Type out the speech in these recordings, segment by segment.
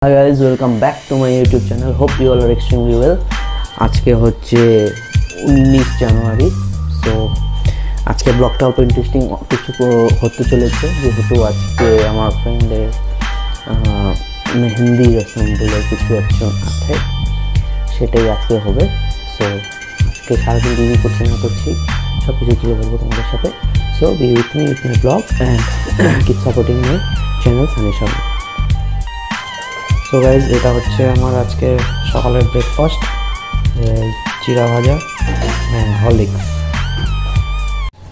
Hi guys, welcome back to my YouTube channel. Hope you all are extremely well. আজকে হচ্ছে 19 জানুয়ারি। So আজকে ব্লগটা অল্প ইন্টারেস্টিং কিছু হতে চলেছে, যেহেতু আজকে আমার ফ্রেন্ডের মেহেন্দি রসম বলে কিছু একজন আছে, সেটাই আজকে হবে। সো আজকে সারাদিন রিভিউ করছি না করছি সব কিছু তুলে বলবো তোমাদের সাথে। So B with me with my blog and keep supporting my channel Sunny Sharma. So guys, এটা হচ্ছে আমার আজকে সকালের ব্রেকফাস্ট, চিড়া ভাজা অ্যান্ড হরলিক্স।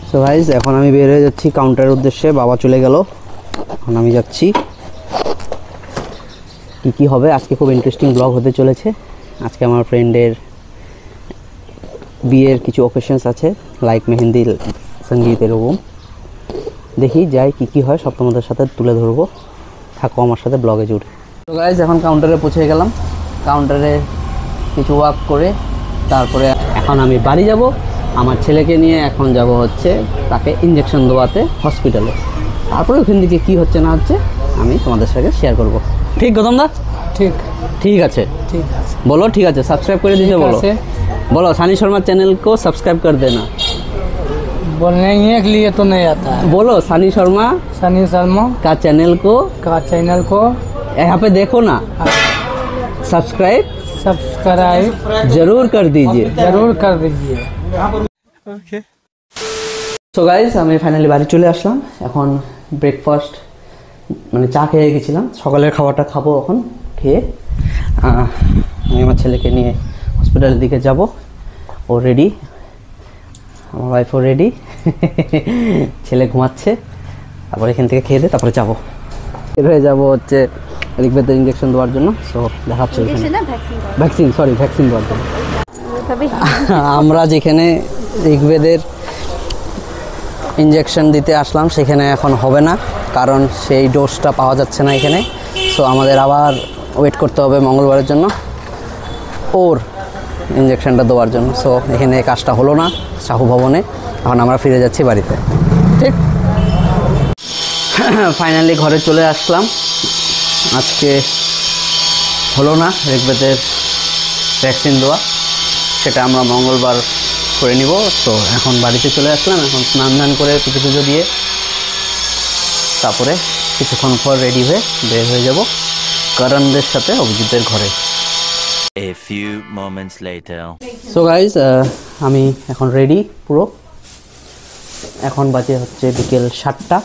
সো গাইজ, এখন আমি বের হয়ে যাচ্ছি কাউন্টারের উদ্দেশ্যে। বাবা চলে গেল, এখন আমি যাচ্ছি। কী হবে আজকে, খুব ইন্টারেস্টিং ব্লগ হতে চলেছে। আজকে আমার ফ্রেন্ডের বিয়ের কিছু অকেশনস আছে, লাইক মেহেন্দি, সঙ্গীত, এরকম। দেখি যাই কী হয়, সব তোমাদের সাথে তুলে ধরবো। থাকো আমার সাথে ব্লগে জুড়ে। তো গাইজ, এখন কাউন্টারে পৌঁছে গেলাম। কাউন্টারে কিছু ওয়ার্ক করে তারপরে এখন আমি বাড়ি যাব। আমার ছেলেকে নিয়ে এখন যাব হচ্ছে তাকে ইঞ্জেকশন দেওয়াতে হসপিটালে। তারপরে ওখান থেকে কী হচ্ছে না হচ্ছে আমি তোমাদের সাথে শেয়ার করব। ঠিক গৌতম দা? ঠিক ঠিক আছে, ঠিক আছে। বলো ঠিক আছে, সাবস্ক্রাইব করে দিতে বলো। बोलो सानी शर्मा चैनल को सब्सक्राइब कर देना। बोलने के लिए तो नहीं आता है। बोलो सनी शर्मा का चैनल को यहाँ पे देखो ना, सब्सक्राइब जरूर कर दीजिए। ओके। सो गाइज, আমি ফাইনালি বাড়ি চলে আসলাম। এখন ব্রেকফাস্ট মানে চা খেয়ে গেছিলাম, সকালের খাবারটা খাবো। এখন খেয়ে আমি আমার ছেলেকে নিয়ে হসপিটালের দিকে যাব। ও রেডি, আমার ওয়াইফও রেডি। ছেলে ঘুমাচ্ছে, তারপরে এখান থেকে খেয়ে দিয়ে তারপরে যাবো। বের হয়ে যাবো হচ্ছে ঋগ্বেদের ইঞ্জেকশন দেওয়ার জন্য। সো দেখাচ্ছে ভ্যাকসিন দেওয়ার জন্য। আমরা যেখানে ঋগ্বেদের ইঞ্জেকশন দিতে আসলাম সেখানে এখন হবে না, কারণ সেই ডোজটা পাওয়া যাচ্ছে না এখানে। সো আমাদের আবার ওয়েট করতে হবে মঙ্গলবারের জন্য ওর ইঞ্জেকশনটা দেওয়ার জন্য। সো এখানে কাজটা হলো না শাহু ভবনে। এখন আমরা ফিরে যাচ্ছি বাড়িতে। ঠিক, ফাইনালি ঘরে চলে আসলাম। আজকে হলো না ঋগ্বেদের ভ্যাকসিন দেওয়া, সেটা আমরা মঙ্গলবার করে নিব। তো এখন বাড়িতে চলে আসলাম। এখন স্নান ধান করে পুজো দিয়ে তারপরে কিছুক্ষণ পর রেডি হয়ে বের হয়ে যাব করণদের সাথে অভিজিতের ঘরে। A few moments later. So guys, আমি এখন রেডি পুরো। এখন বাজে হচ্ছে বিকেল 7টা।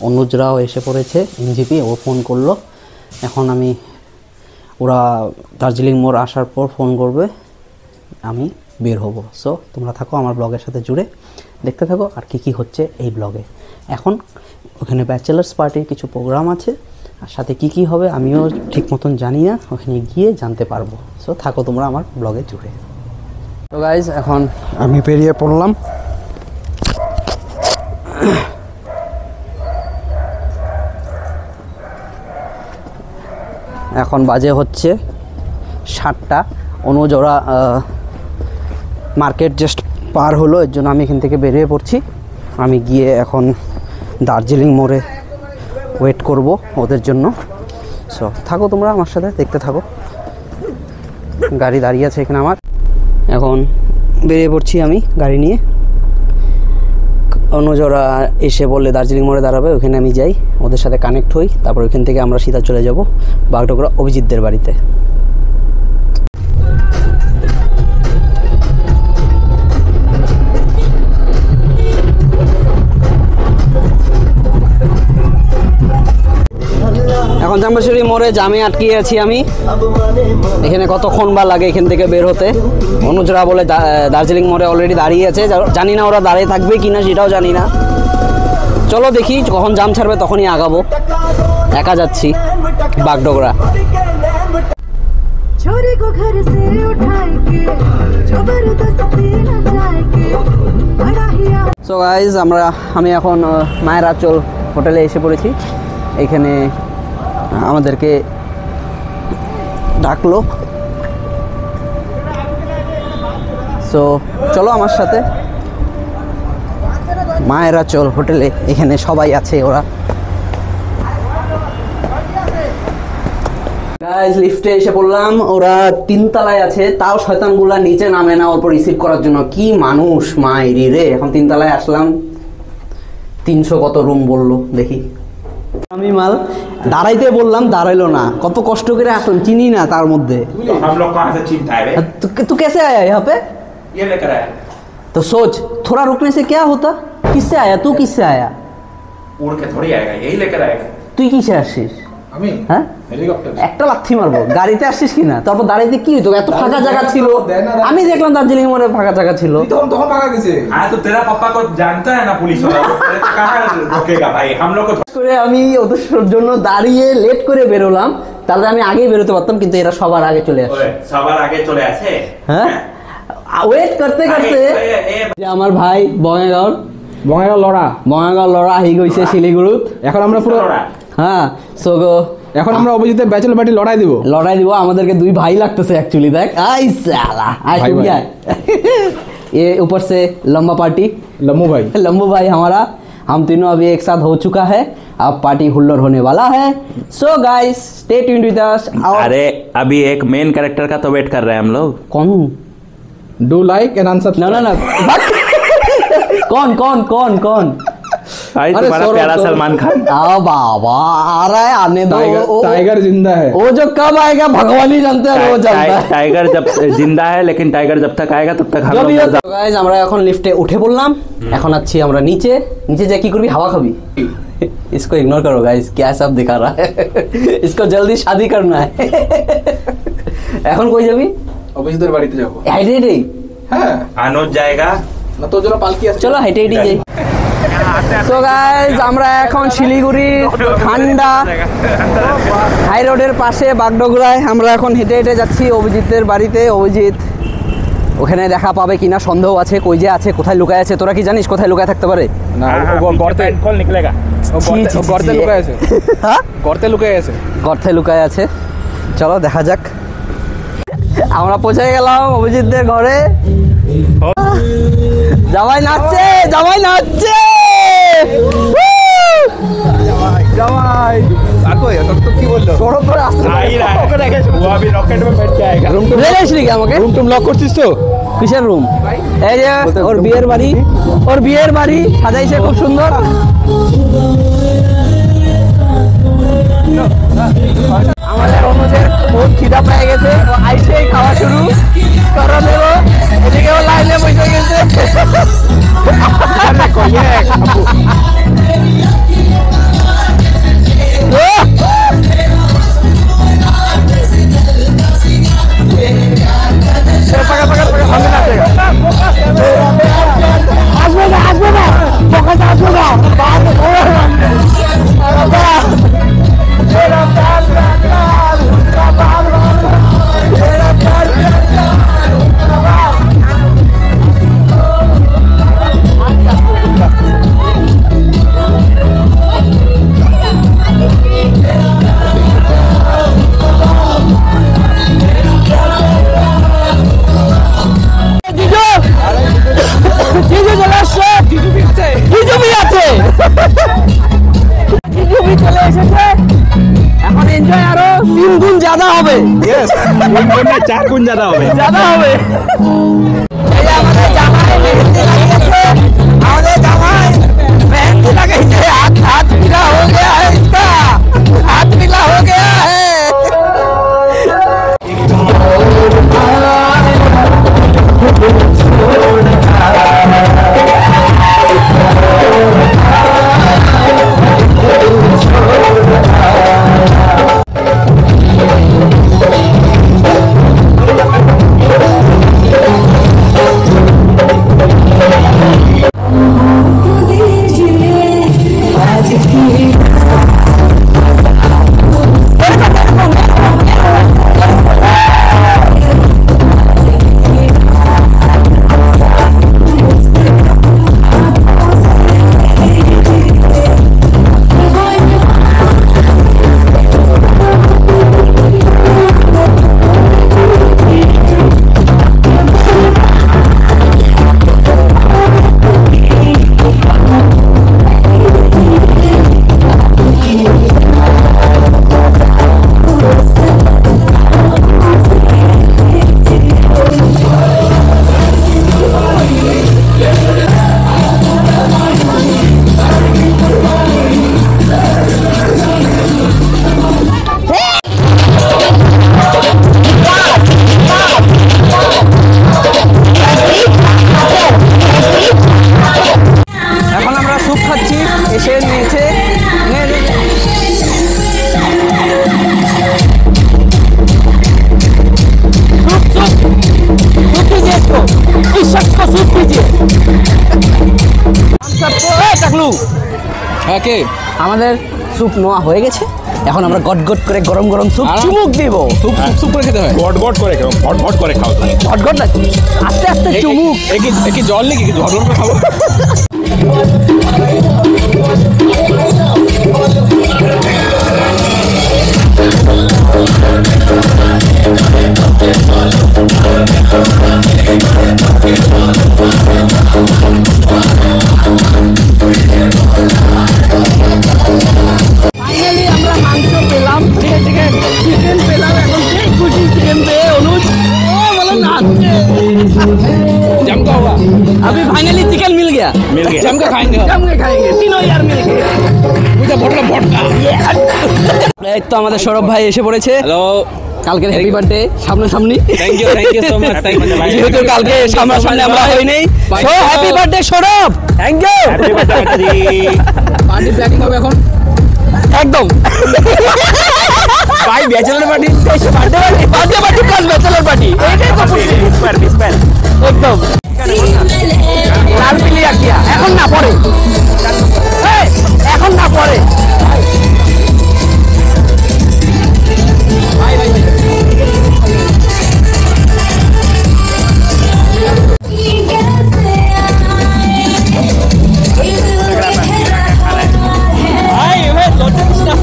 অনুজরাও এসে পড়েছে, এনজিপি। ও ফোন করলো। এখন ওরা দার্জিলিং মোড় আসার পর ফোন করবে, আমি বের হব। সো তোমরা থাকো আমার ব্লগের সাথে জুড়ে, দেখতে থাকো আর কি হচ্ছে এই ব্লগে। এখন ওখানে ব্যাচেলার্স পার্টির কিছু প্রোগ্রাম আছে, আর সাথে কি হবে আমিও ঠিক মতন জানি না, ওখানে গিয়ে জানতে পারবো। সো থাকো তোমরা আমার ব্লগে জুড়ে। তো গাইজ, এখন আমি বেরিয়ে পড়লাম। এখন বাজে হচ্ছে 7টা। অনুজ ওরা মার্কেট জাস্ট পার হলো, এর জন্য আমি এখান থেকে বেরিয়ে পড়ছি। আমি গিয়ে এখন দার্জিলিং মোড়ে ওয়েট করব ওদের জন্য। সো থাকো তোমরা আমার সাথে, দেখতে থাকো। গাড়ি দাঁড়িয়ে আছে এখানে আমার। এখন বেরিয়ে পড়ছি আমি গাড়ি নিয়ে। অনুজরা এসে বললে দার্জিলিং মোড়ে দাঁড়াবে, ওখানে আমি যাই, ওদের সাথে কানেক্ট হই। তারপর ওইখান থেকে আমরা সিধা চলে যাব বাগডোগরা অভিজিৎদের বাড়িতে। এখন জাম্বাসুরি মোড়ে জামে আটকিয়ে আছি আমি। এখানে কতক্ষণ বা লাগে এখান থেকে বের হতে। অনুজরা বলে দার্জিলিং মোড়ে অলরেডি দাঁড়িয়ে আছে। জানি না ওরা দাঁড়িয়ে থাকবে কিনা, সেটাও জানি না। চলো দেখি, কখন জাম ছাড়বে তখনই আগাবো। একা যাচ্ছি বাগডোগরা। সো গাইজ, আমি এখন মায়ের আঁচল হোটেলে এসে পড়েছি। এইখানে আমাদেরকে ডাকলো। সো চলো আমার সাথে মায়ের আঁচল হোটেলে। এখানে সবাই আছে, ওরা গাইস লিফটে এসে পড়লাম, ওরা 3 তলায় আছে, তাও শয়তানগুলা নিচে নামে না ওর রিসিভ করার জন্য। কি মানুষ মাইরি রে। এখন 3 তলায় আসলাম, 300 কত রুম বললো, দেখি। আমি মাল দাঁড়াইতে বললাম, দাঁড়াইলো না। কত কষ্ট করে আসলাম, চিনি না তার মধ্যে। तो हम लोग कहाँ से चिंता है बे? तू कैसे आया यहाँ पे? ये लेकर आया तो सोच, थोड़ा रुकने से क्या होता। किससे आया तू, किससे आया? उड़ के थोड़ी आएगा, यही लेकर आएगा। তুই কিসে আসছিস? আমি হ্যাঁ, হেলিকপ্টার। একটা লাথি মারবো। গাড়িতে আসছিস কিনা? তারপর দাঁড়াইতে কি হইতো? এত ফাঁকা জায়গা ছিল। আমি দেখলাম দার্জিলিং মোড়ে ফাঁকা জায়গা ছিল। तो भागा कैसे? हाँ तो तेरा पापा को जानता है ना पुलिस वाला, तो तेरे को कहाँ रोकेगा भाई? हम लोग को করে আমি ওদের জন্য দাঁড়িয়ে লেট করে বেরোলাম, তাহলে আমি আগেই বেরোতে পারতাম, কিন্তু এরা সবার আগে চলে আসে। ओए, सवार आगे चले आसे। হ্যাঁ, ওয়েট করতে করতে যে আমার ভাই বঙ্গাইগাঁও লড়া আহি গৈছে শিলিগুড়িত। এখন আমরা পুরো হ্যাঁ, সো এখন আমরা অভিজিতের ব্যাচেলর পার্টি लड़ाई দিব। আমাদেরকে 2 भाई लगते एक्चुअली। देख आई साला आज भाई तू क्या है? ये ऊपर से लंबा पार्टी लम्बू भाई हमारा, हम तीनों अभी एक साथ हो चुका है। अब पार्टी हुल्लड़ होने वाला है। So guys stay tuned with us. अरे अभी एक मेन कैरेक्टर का तो वेट कर रहे हैं हम लोग। कौन? Do like and unsubscribe. ना कौन भाई अरे तुम्हारा सौरभ, प्यारा सौरभ। सलमान खान। आ बाबा आ रहा है, आने दो। टाइगर जिंदा है। वो जो कब आएगा भगवान ही जानते हैं, वो जानता है। टाइगर जब जिंदा है, लेकिन टाइगर जब तक आएगा तब तक हम लोग গাইস আমরা এখন লিফটে উঠে পড়লাম। এখন আছি আমরা নিচে যে কি করবি? হাওয়া খাবি। इसको इग्नोर करो गाइस, क्या सब दिखा रहा है। इसको जल्दी शादी करना है। এখন কই যাবি? অভিজিতের বাড়িতে যাব। হেঁটে হেঁটেই? হ্যাঁ, अनुज जाएगा। না তোর জন্য পালকি আছে। চলো হেঁটে হেঁটেই যাই। তো গাইস আমরা এখন শিলিগুড়ি ঠান্ডা হাই রোডের পাশে বাগডোগরায় আমরা এখন হেঁটে হেঁটে যাচ্ছি অভিজিতের বাড়িতে। অভিজিৎ ওখানে দেখা পাবে কিনা সন্দেহ আছে। কই যে আছে, কোথায় লুকায় আছে? তোরা কি জানিস কোথায় লুকায় থাকতে পারে? না, ও গর্তে कॉल निकलेगा। গর্তে লুকায় আছে। হ্যাঁ, গর্তে লুকায় আছে। গর্তে লুকায় আছে। চলো দেখা যাক। আমরা পৌঁছে গেলাম অভিজিৎদের ঘরে। জামাই নাচছে। জামাই আর কই তো কি বললো? সড়ক করে আসতে आ ही रहा है। वो अभी रॉकेट में बैठ के आएगा। রেলে আসলি কি আমাকে? রুম টুম লক করছিস তো? কিসের রুম? এই যে ওর বিয়ের বাড়ি সাজাইছে খুব সুন্দর। আমাদের অনুজের খুব খিদা পেয়ে গেছে, ও আইসেই খাওয়া শুরু করে দেবো। এদিকে ও লাইনে বসে গেছে। এখন এনজয় আরো 3 গুণ ज्यादा হবে। यस, 4 गुना ज्यादा होगा। ज्यादा হবে। এই আমাদের জামাই মেহেন্দি লাগিয়েছে। আমাদের জামাই मेहंदी लगाई है। हाथ पीला हो गया है इसका, हाथ पीला हो गया है। হ্যাঁ কে আমাদের স্যুপ নোয়া হয়ে গেছে, এখন আমরা গট গট করে গরম গরম স্যুপ আরাম। চুমুক দিব। সুপ সুপ সুপ করে খেতে হয় গট গট করে খাও, ঘট ঘট করে খাও তুমি। গট গট না, আস্তে আস্তে চুমুক। কি জল নেই কি ঝড় করে খাবো ফাইনালি আমরা মাংস পেলাম, চিকেন পেলাম, এখন সেই খুশি চিকেন পেয়ে অনুজ ও বলে নাচছে। जमका हुआ अभी फाइनली चिकन मिल गया, जमका खाएंगे जम के खाएंगे तीनों यार मिल के। मुझे बोतल भटका এই তো আমাদের সৌরভ ভাই এসে পড়েছে। हेलो কালকে হ্যাপি বার্থডে সামনাসামনি। Thank you so much thank you যেহেতু কালকে সামনাসামনি আমরা হই নাই, so happy birthday Saurav, thank you. Party planning হবে এখন একদম ভাই bachelor party birthday party plus bachelor party, এইটাই তো একদম লাল পিলিয়া কিয়া এখন না পরে, এই, এখন না পরে।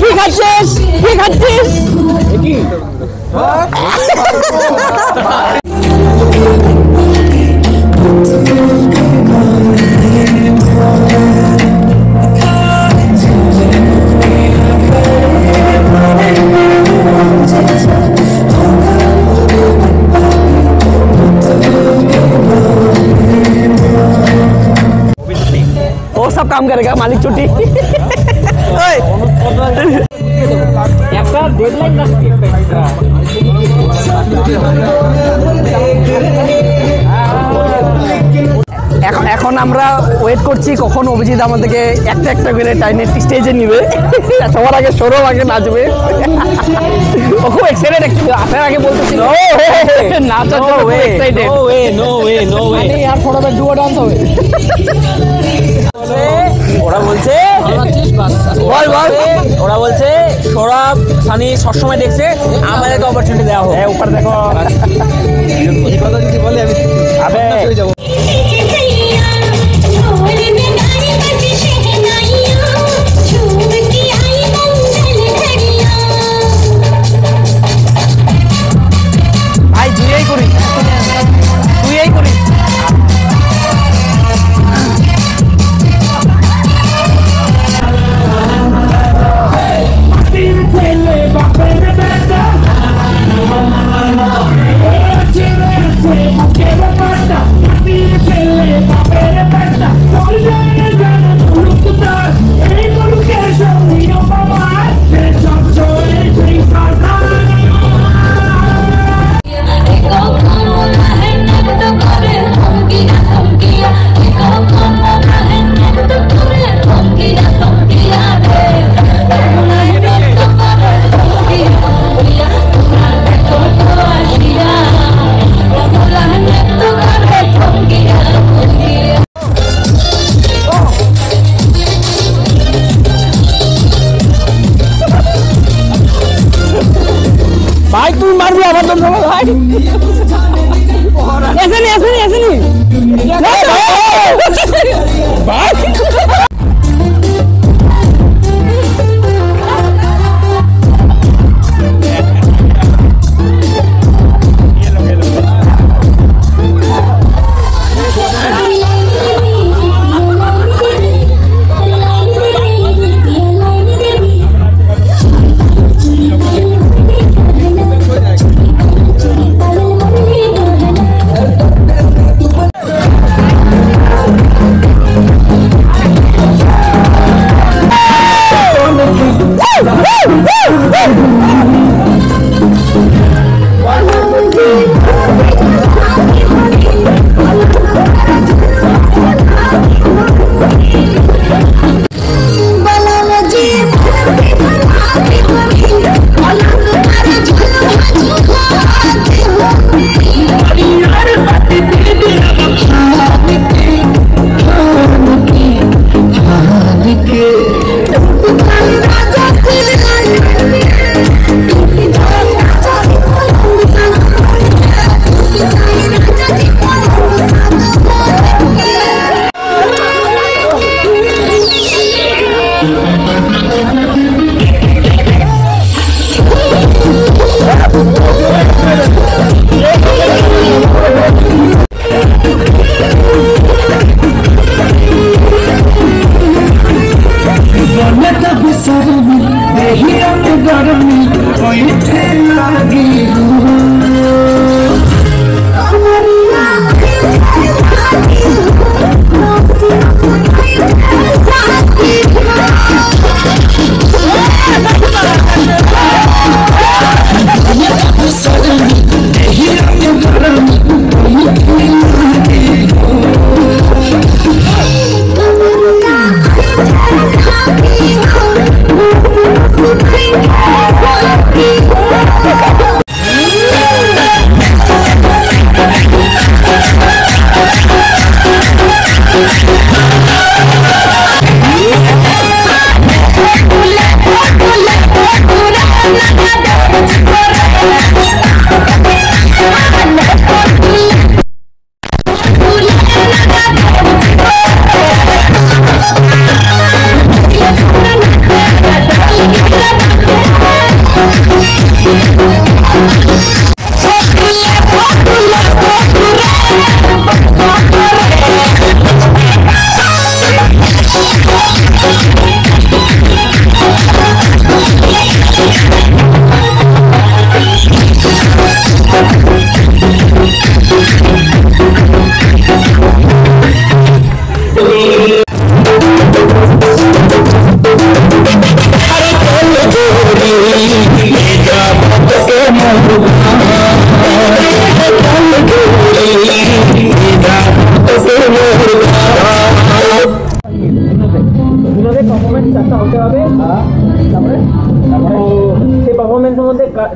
কি খাচ্ছিস, কি খাচ্ছিস? वो सब काम करेगा मालिक छुट्टी। এখন আমরা ওয়েট করছি কখন অভিজিৎ আমাদেরকে একটা একটা করে টাইনে স্টেজে নিবে। সবার আগে সৌরভ আগে নাচবে, ও খুব এক্সাইটেড, আসার আগে বলতেছিল নাচার জন্য খুব এক্সাইটেড। नो वे यार थोड़ा सा डुओ डांस হবে। ওরা বলছে বল বল, ওরা বলছে সৌরভ সানি সবসময় দেখছে আমাদেরকে অপরচুনিটি দেওয়া হোক উপর দেখো। এই কথা যদি বলে আমি আবে হয়ে যাবো ভাই তুই করিস, তুই করিস। भाई तू मार दिया आवाज तुम भाई, ऐसे नहीं ऐसे नहीं ऐसे नहीं भाई।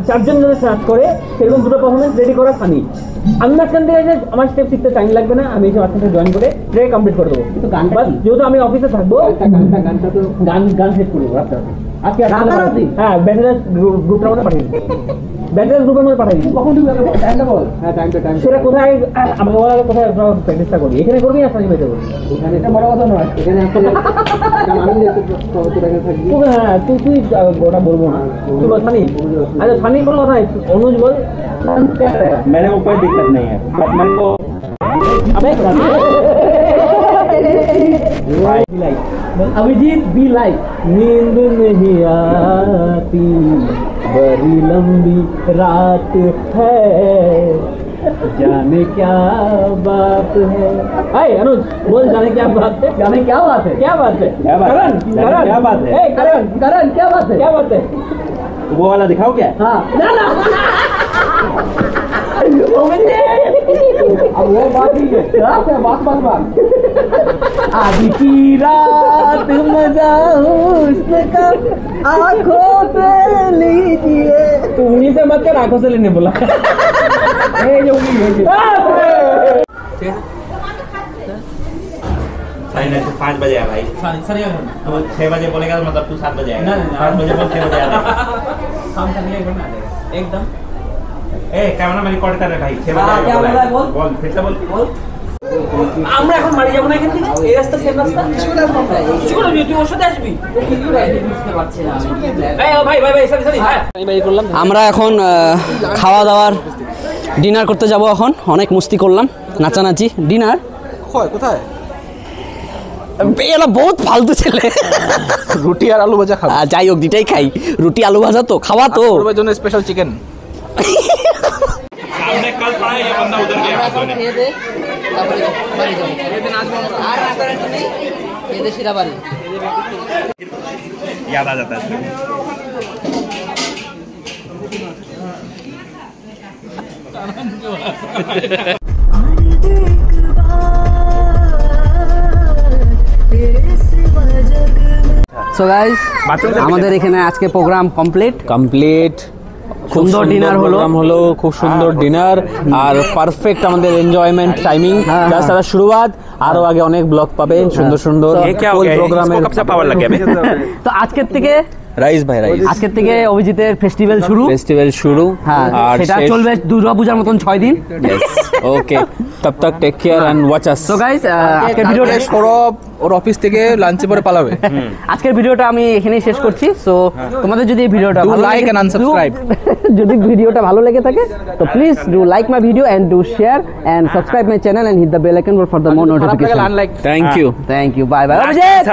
চারজন যদি স্টার্ট করে সেরকম দুটো পারফরমেন্স রেডি করা সানি। আমি মাঝখান থেকে যে আমার স্টেপ শিখতে টাইম লাগবে না, আমি এসে মাঝখান থেকে জয়েন করে ট্রে কমপ্লিট করে দেবো। কিন্তু গান যেহেতু আমি অফিসে থাকবো, গান সেট করবো রাতে আজকে। হ্যাঁ, ব্যাচেলার্স গ্রুপটার মধ্যে পাঠিয়ে দিই, ব্যাচেলার্স গ্রুপের মধ্যে পাঠিয়ে দিই। কখন তুমি টাইমটা বল? হ্যাঁ, টাইম সেটা কোথায় আমাকে বলা হবে, কোথায় প্র্যাকটিসটা করি? এখানে করবি না সানি পেতে করবি? এখানে এটা বড় কথা নয়, এখানে আসলে হ্যাঁ তুই ওটা বলবো না, তুই বল সানি। আচ্ছা সানি কোনো কথা নাই, অনুজ বল। मेरे को कोई दिक्कत नहीं है, बट मेरे को अभिजीत बी लाइक नींद नहीं आती बड़ी लंबी रात है जाने क्या बात है। हाय अनुज बोल, जाने क्या बात है? जाने क्या बात है? क्या बात है? करण क्या बात है? करण क्या बात है? क्या बात है? वो वाला दिखाओ क्या? हाँ ना अब वो बात ही है, बात आज की रात मजा हुस्न का आंखों से लीजिए। तू उन्हीं से मत कर, आंखों से लेने बोला। साढ़े 5 बजे है भाई। तो 6 बजे बोलेगा तो मतलब तू 7 बजे आएगा। 5 बजे बोल 6 बजे आएगा एकदम। ए कैमरा में रिकॉर्ड कर रहे भाई। 6 बजे क्या बोला है? बोल फिर से बोल। আমরা এখন বাড়ি যাবো না এখান থেকে, এই রাস্তা সেম রাস্তা কিছু করবি, তুই ওর সাথে আসবি। ভাই হ্যাঁ আমরা এখন খাওয়া দাওয়ার ডিনার করতে যাব। এখন অনেক মস্তি করলাম, নাচানাচি। ডিনার কোথায়? এরা বহুত ফালতু ছেলে। রুটি আর আলু ভাজা খাবো। যাই হোক, দুটাই খাই, রুটি আলু ভাজা তো খাওয়া তো। ওর জন্য স্পেশাল চিকেন। हमने कल पढ़ा ये बंदा उधर गया याद आ जाता है। সো গাইস, আমাদের এখানে আজকে প্রোগ্রাম কমপ্লিট। সুন্দর ডিনার হলো, খুব সুন্দর ডিনার আর পারফেক্ট আমাদের এনজয়মেন্ট টাইমিং। জাস্ট তারা শুরুয়াত, আরো আগে অনেক ব্লগ পাবে সুন্দর সুন্দর प्रोग्रामेर। कब से पावर लग गया? তো আজকের থেকে রাইস ভাই, আজকের থেকে অভিজিতের ফেস্টিভ্যাল শুরু। হ্যাঁ, আর সেটা চলবে দুর্গাপূজার মতন 6 দিন। ওকে, তব তক টেক কেয়ার এন্ড ওয়াচ আস। তো গাইস, আজকের ভিডিওটা সৌরভ ওর অফিস থেকে লাঞ্চে পরে পালাবে। আজকের ভিডিওটা আমি এখানেই শেষ করছি। সো তোমাদের যদি এই ভিডিওটা Do ভালো like and unsubscribe. যদি ভিডিওটা ভালো লেগে থাকে তো please do like my video and do share and subscribe my channel and hit the bell icon for the more notification. Thank you. Bye bye Abhijit.